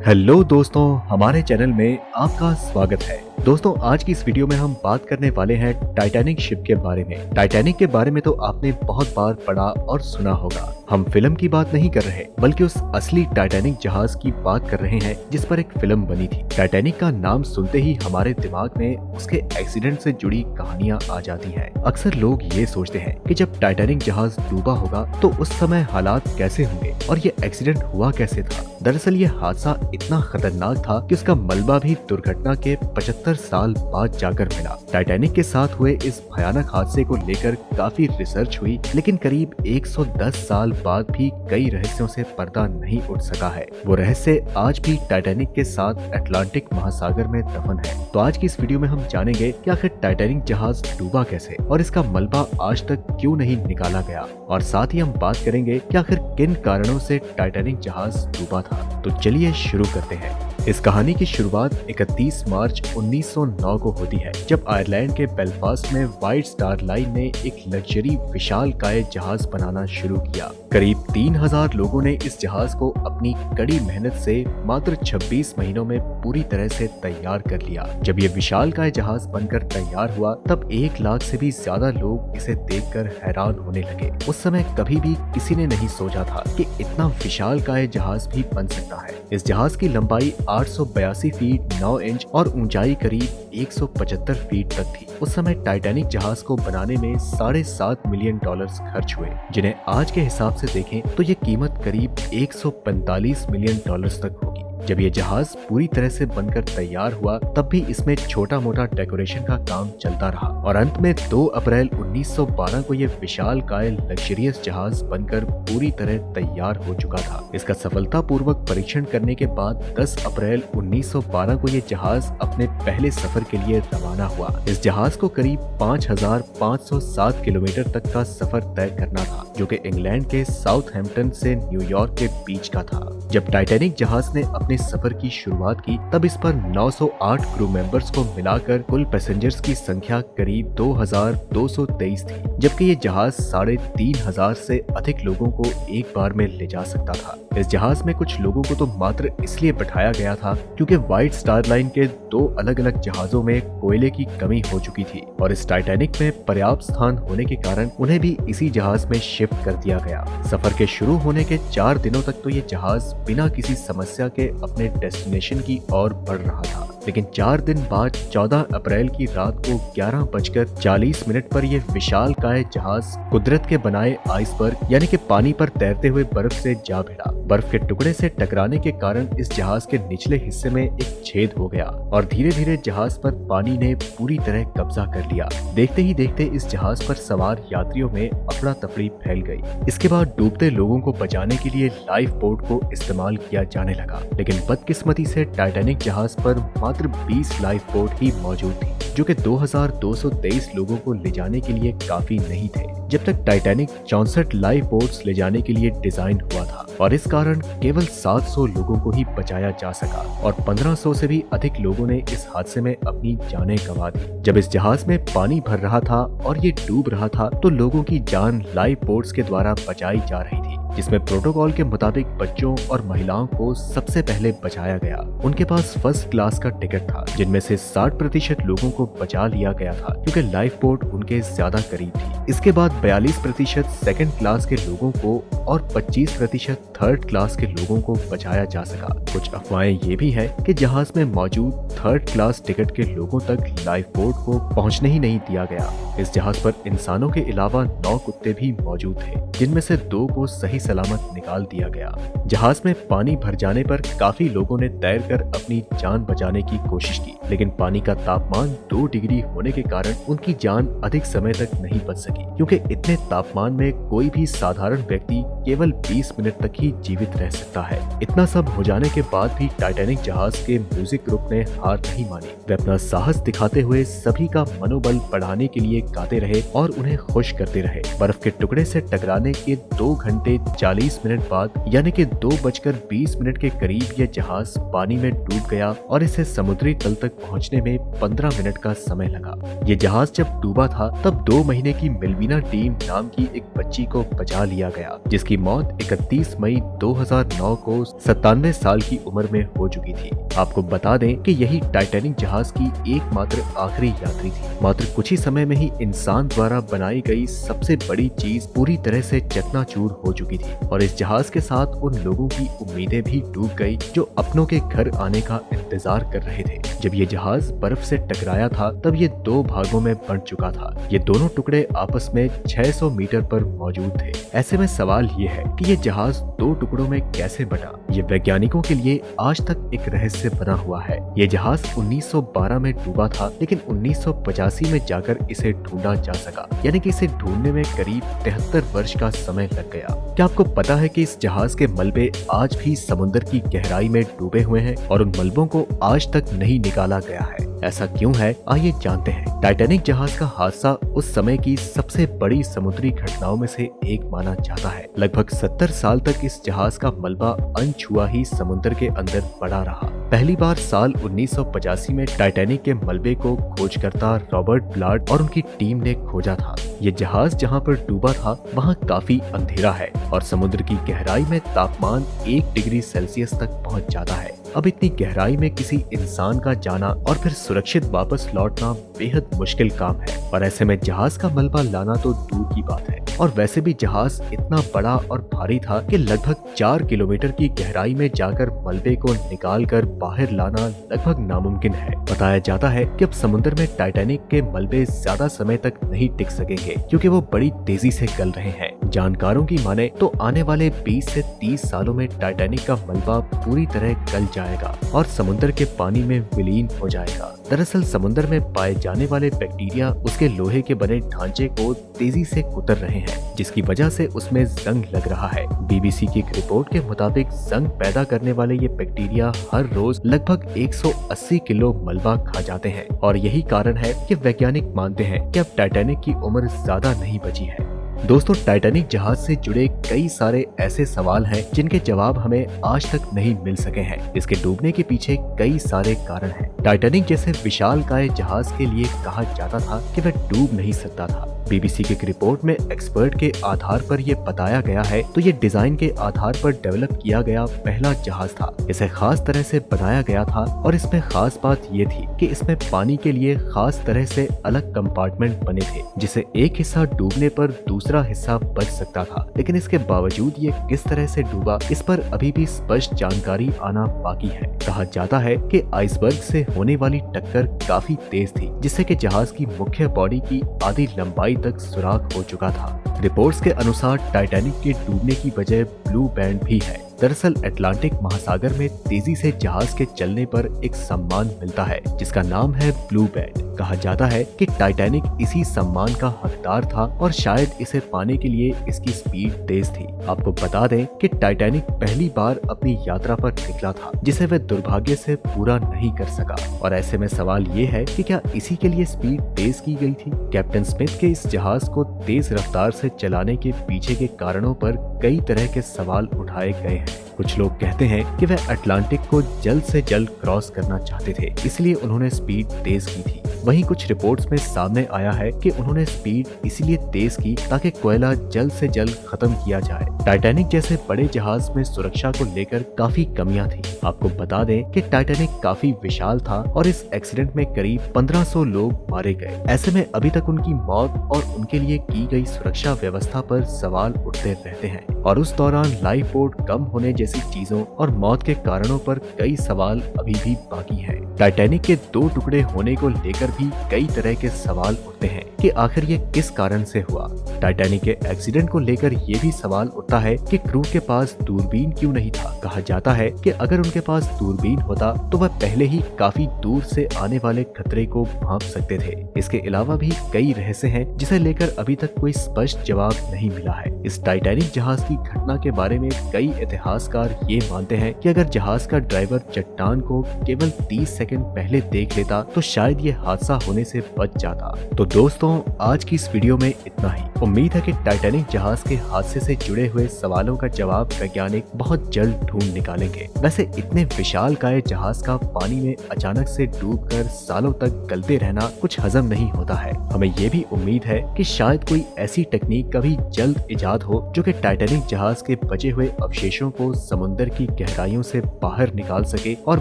Hello दोस्तों, हमारे channel में आपका स्वागत है। दोस्तों, आज की इस वीडियो में हम बात करने वाले हैं टाइटैनिक शिप के बारे में। टाइटैनिक के बारे में तो आपने बहुत बार पढ़ा और सुना होगा। हम फिल्म की बात नहीं कर रहे, बल्कि उस असली टाइटैनिक जहाज की बात कर रहे हैं जिस पर एक फिल्म बनी थी। टाइटैनिक का नाम सुनते ही हमारे दिमाग में उसके एक्सीडेंट से जुड़ी कहानियां आ जाती हैं। अक्सर लोग ये सोचते हैं कि जब टाइटैनिक जहाज डूबा होगा तो उस समय हालात कैसे होंगे और ये एक्सीडेंट हुआ कैसे था। दरअसल ये हादसा इतना खतरनाक था कि उसका मलबा भी दुर्घटना के 75 साल बाद जाकर मिला। टाइटैनिक के साथ हुए इस भयानक हादसे को लेकर काफी रिसर्च हुई, लेकिन करीब 110 साल बाद भी कई रहस्यों से पर्दा नहीं उठ सका है। वो रहस्य आज भी टाइटैनिक के साथ अटलांटिक महासागर में दफन है। तो आज की इस वीडियो में हम जानेंगे कि आखिर टाइटैनिक जहाज डूबा कैसे और इसका मलबा आज तक क्यों नहीं निकाला गया, और साथ ही हम बात करेंगे कि आखिर किन कारणों से टाइटैनिक जहाज डूबा था। तो चलिए शुरू करते हैं। इस कहानी की शुरुआत 31 मार्च 1909 को होती है, जब आयरलैंड के बेलफास्ट में व्हाइट स्टार लाइन ने एक लग्जरी विशालकाय जहाज बनाना शुरू किया। करीब 3000 लोगों ने इस जहाज को अपनी कड़ी मेहनत से मात्र 26 महीनों में पूरी तरह से तैयार कर लिया। जब ये विशालकाय जहाज बनकर तैयार हुआ, तब 1 लाख से भी ज्यादा लोग इसे देखकर हैरान होने लगे। उस समय कभी भी किसी ने नहीं सोचा था कि इतना विशालकाय जहाज भी बन सकता है। इस जहाज की लंबाई 882 फीट 9 इंच और ऊंचाई करीब 175 फीट तक थी। उस समय टाइटैनिक जहाज को बनाने में $7.5 मिलियन खर्च हुए, जिन्हें आज के हिसाब से देखें तो ये कीमत करीब $145 मिलियन तक होगी। जब ये जहाज पूरी तरह से बनकर तैयार हुआ, तब भी इसमें छोटा मोटा डेकोरेशन का काम चलता रहा और अंत में 2 अप्रैल 1912 को ये विशालकाय लग्जरियस जहाज बनकर पूरी तरह तैयार हो चुका था। इसका सफलतापूर्वक परीक्षण करने के बाद 10 अप्रैल 1912 को ये जहाज अपने पहले सफर के लिए रवाना हुआ। इस जहाज को करीब 5507 किलोमीटर तक का सफर तय करना था, जो कि इंग्लैंड के साउथहैम्पटन से न्यूयॉर्क के बीच का था। जब टाइटैनिक जहाज ने अपने सफर की शुरुआत की, तब इस पर 908 क्रू मेंबर्स को मिलाकर कुल पैसेंजर्स की संख्या करीब 2223 थी, जबकि ये जहाज 3500 से अधिक लोगों को एक बार में ले जा सकता था। इस जहाज में कुछ लोगों को तो मात्र इसलिए बैठाया गया था क्योंकि व्हाइट स्टार लाइन के 2 अलग अलग जहाजों में कोयले की कमी हो चुकी थी और इस टाइटैनिक में पर्याप्त स्थान होने के कारण उन्हें भी इसी जहाज में शिफ्ट कर दिया गया। सफर के शुरू होने के 4 दिनों तक तो ये जहाज बिना किसी समस्या के अपने डेस्टिनेशन की ओर बढ़ रहा था, लेकिन 4 दिन बाद 14 अप्रैल की रात को 11:40 पर यह विशालकाय जहाज कुदरत के बनाए आइसबर्ग यानी कि पानी पर तैरते हुए बर्फ से जा भिड़ा। बर्फ के टुकड़े से टकराने के कारण इस जहाज के निचले हिस्से में एक छेद हो गया और धीरे धीरे जहाज पर पानी ने पूरी तरह कब्जा कर लिया। देखते ही देखते इस जहाज पर सवार यात्रियों में अफरा तफरी फैल गई। इसके बाद डूबते लोगों को बचाने के लिए लाइफ बोट को इस्तेमाल किया जाने लगा, लेकिन बदकिस्मती से टाइटैनिक जहाज पर मात्र 20 लाइफ बोट ही मौजूद थी, जो कि 2223 लोगों को ले जाने के लिए काफी नहीं थे। जब तक टाइटैनिक 64 लाइफ बोट्स ले जाने के लिए डिजाइन हुआ था और इस कारण केवल 700 लोगों को ही बचाया जा सका और 1500 से भी अधिक लोगों ने इस हादसे में अपनी जानें गंवा दी। जब इस जहाज में पानी भर रहा था और ये डूब रहा था, तो लोगों की जान लाइफ बोट्स के द्वारा बचाई जा रही थी, जिसमें प्रोटोकॉल के मुताबिक बच्चों और महिलाओं को सबसे पहले बचाया गया। उनके पास फर्स्ट क्लास का टिकट था, जिनमें से 60% लोगों को बचा लिया गया था क्योंकि लाइफ बोट उनके ज्यादा करीब थी। इसके बाद 42% सेकंड क्लास के लोगों को और 25% थर्ड क्लास के लोगों को बचाया जा सका। कुछ अफवाहें ये भी है कि जहाज में मौजूद थर्ड क्लास टिकट के लोगों तक लाइफ बोट को पहुंचने ही नहीं दिया गया। इस जहाज पर इंसानों के अलावा 9 कुत्ते भी मौजूद थे, जिनमें से 2 को सही सलामत निकाल दिया गया। जहाज में पानी भर जाने पर काफी लोगों ने तैरकर अपनी जान बचाने की कोशिश की, लेकिन पानी का तापमान 2 डिग्री होने के कारण उनकी जान अधिक समय तक नहीं बच सकी, क्योंकि इतने तापमान में कोई भी साधारण व्यक्ति केवल 20 मिनट तक ही जीवित रह सकता है। इतना सब हो जाने के बाद भी टाइटैनिक जहाज के म्यूजिक ग्रुप ने हार नहीं मानी। वे अपना साहस दिखाते हुए सभी का मनोबल बढ़ाने के लिए गाते रहे और उन्हें खुश करते रहे। बर्फ के टुकड़े से टकराने के 2 घंटे 40 मिनट बाद यानी कि 2:20 के करीब यह जहाज पानी में डूब गया और इसे समुद्री तल तक पहुंचने में 15 मिनट का समय लगा। ये जहाज जब डूबा था तब 2 महीने की मिल्विना टीम नाम की एक बच्ची को बचा लिया गया, जिसकी मौत 31 मई 2009 को 97 साल की उम्र में हो चुकी थी। आपको बता दें कि यही टाइटैनिक जहाज की एकमात्र आखिरी यात्री थी। मात्र कुछ ही समय में ही इंसान द्वारा बनाई गई सबसे बड़ी चीज पूरी तरह से चकनाचूर हो चुकी थी और इस जहाज के साथ उन लोगों की उम्मीदें भी डूब गई जो अपनों के घर आने का इंतजार कर रहे थे। जब ये जहाज बर्फ से टकराया था तब ये 2 भागों में बंट चुका था। ये दोनों टुकड़े आपस में 600 मीटर पर मौजूद थे। ऐसे में सवाल ये है कि ये जहाज 2 टुकड़ों में कैसे बटा। ये वैज्ञानिकों के लिए आज तक एक रहस्य बना हुआ है। ये जहाज 1912 में डूबा था, लेकिन 1985 में जाकर इसे ढूंढा जा सका, यानी कि इसे ढूंढने में करीब 73 वर्ष का समय लग गया। क्या आपको पता है कि इस जहाज के मलबे आज भी समुद्र की गहराई में डूबे हुए हैं और उन मलबों को आज तक नहीं निकाला गया है? ऐसा क्यों है, आइए जानते हैं। टाइटैनिक जहाज का हादसा उस समय की सबसे बड़ी समुद्री घटनाओं में से एक माना जाता है। लगभग 70 साल तक इस जहाज का मलबा अनछुआ ही समुद्र के अंदर पड़ा रहा। पहली बार साल 1985 में टाइटैनिक के मलबे को खोजकर्ता रॉबर्ट ब्लाड और उनकी टीम ने खोजा था। ये जहाज जहां पर डूबा था वहां काफी अंधेरा है और समुद्र की गहराई में तापमान 1 डिग्री सेल्सियस तक पहुंच जाता है। अब इतनी गहराई में किसी इंसान का जाना और फिर सुरक्षित वापस लौटना बेहद मुश्किल काम है और ऐसे में जहाज का मलबा लाना तो दूर की बात है। और वैसे भी जहाज इतना बड़ा और भारी था कि लगभग 4 किलोमीटर की गहराई में जाकर मलबे को निकालकर बाहर लाना लगभग नामुमकिन है। बताया जाता है कि अब समुद्र में टाइटैनिक के मलबे ज्यादा समय तक नहीं टिक सकेंगे क्योंकि वो बड़ी तेजी से गल रहे हैं। जानकारों की माने तो आने वाले 20 से 30 सालों में टाइटैनिक का मलबा पूरी तरह गल जाएगा और समुद्र के पानी में विलीन हो जाएगा। दरअसल समुद्र में पाए जाने वाले बैक्टीरिया उसके लोहे के बने ढांचे को तेजी से कुतर रहे हैं, जिसकी वजह से उसमें जंग लग रहा है। बीबीसी की एक रिपोर्ट के मुताबिक जंग पैदा करने वाले ये बैक्टीरिया हर रोज लगभग 180 किलो मलबा खा जाते हैं और यही कारण है कि वैज्ञानिक मानते हैं कि अब टाइटैनिक की उम्र ज्यादा नहीं बची है। दोस्तों, टाइटैनिक जहाज से जुड़े कई सारे ऐसे सवाल हैं जिनके जवाब हमें आज तक नहीं मिल सके हैं। इसके डूबने के पीछे कई सारे कारण हैं। टाइटैनिक जैसे विशालकाय जहाज के लिए कहा जाता था कि वह डूब नहीं सकता था। बीबीसी की एक रिपोर्ट में एक्सपर्ट के आधार पर यह बताया गया है तो ये डिजाइन के आधार पर डेवलप किया गया पहला जहाज था। इसे खास तरह से बनाया गया था और इसमें खास बात ये थी कि इसमें पानी के लिए खास तरह से अलग कंपार्टमेंट बने थे, जिसे एक हिस्सा डूबने पर दूसरा हिस्सा बच सकता था। लेकिन इसके बावजूद ये किस तरह से डूबा, इस पर अभी भी स्पष्ट जानकारी आना बाकी है। कहा जाता है कि आइसबर्ग से होने वाली टक्कर काफी तेज थी, जिससे कि जहाज की मुख्य बॉडी की आधी लंबाई तक सुराख हो चुका था। रिपोर्ट्स के अनुसार टाइटैनिक के डूबने की वजह ब्लू बैंड भी है। दरअसल अटलांटिक महासागर में तेजी से जहाज के चलने पर एक सम्मान मिलता है जिसका नाम है ब्लू बैंड। कहा जाता है कि टाइटैनिक इसी सम्मान का हकदार था और शायद इसे पाने के लिए इसकी स्पीड तेज थी। आपको बता दें कि टाइटैनिक पहली बार अपनी यात्रा पर निकला था, जिसे वह दुर्भाग्य से पूरा नहीं कर सका। और ऐसे में सवाल ये है कि क्या इसी के लिए स्पीड तेज की गई थी? कैप्टन स्मिथ के इस जहाज को तेज रफ्तार से चलाने के पीछे के कारणों पर कई तरह के सवाल उठाए गए हैं। कुछ लोग कहते हैं कि वह अटलांटिक को जल्द से जल्द क्रॉस करना चाहते थे, इसलिए उन्होंने स्पीड तेज की थी। वहीं कुछ रिपोर्ट्स में सामने आया है कि उन्होंने स्पीड इसलिए तेज की ताकि कोयला जल्द से जल्द खत्म किया जाए। टाइटैनिक जैसे बड़े जहाज में सुरक्षा को लेकर काफी कमियां थी। आपको बता दें कि टाइटैनिक काफी विशाल था और इस एक्सीडेंट में करीब 1500 लोग मारे गए। ऐसे में अभी तक उनकी मौत और उनके लिए की गई सुरक्षा व्यवस्था पर सवाल उठते रहते हैं और उस दौरान लाइफ बोट कम होने जैसी चीजों और मौत के कारणों पर कई सवाल अभी भी बाकी हैं। टाइटैनिक के 2 टुकड़े होने को लेकर भी कई तरह के सवाल उठते हैं कि आखिर ये किस कारण से हुआ। टाइटैनिक के एक्सीडेंट को लेकर ये भी सवाल उठता है कि क्रू के पास दूरबीन क्यों नहीं था। कहा जाता है कि अगर उनके पास दूरबीन होता तो वह पहले ही काफी दूर से आने वाले खतरे को भांप सकते थे। इसके अलावा भी कई रहस्य हैं जिसे लेकर अभी तक कोई स्पष्ट जवाब नहीं मिला है। इस टाइटैनिक जहाज की घटना के बारे में कई इतिहासकार ये मानते हैं कि अगर जहाज का ड्राइवर चट्टान को केवल 30 सेकंड पहले देख लेता तो शायद ये हादसा होने से बच जाता। तो दोस्तों आज की इस वीडियो में इतना ही। उम्मीद है कि टाइटैनिक जहाज के हादसे से जुड़े हुए सवालों का जवाब वैज्ञानिक बहुत जल्द ढूंढ निकालेंगे। वैसे इतने विशालकाय जहाज का पानी में अचानक से डूबकर सालों तक गलते रहना कुछ हजम नहीं होता है। हमें ये भी उम्मीद है कि शायद कोई ऐसी तकनीक कभी जल्द इजाद हो जो कि टाइटैनिक जहाज के बचे हुए अवशेषों को समुद्र की गहराइयों से बाहर निकाल सके और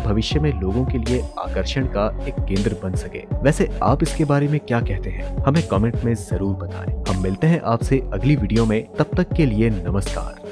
भविष्य में लोगों के लिए आकर्षण का एक केंद्र बन सके। वैसे आप इसके बारे में क्या कहते हैं, हमें कमेंट में जरूर बताएं। हम मिलते हैं आपसे अगली वीडियो में, तब तक के लिए नमस्कार।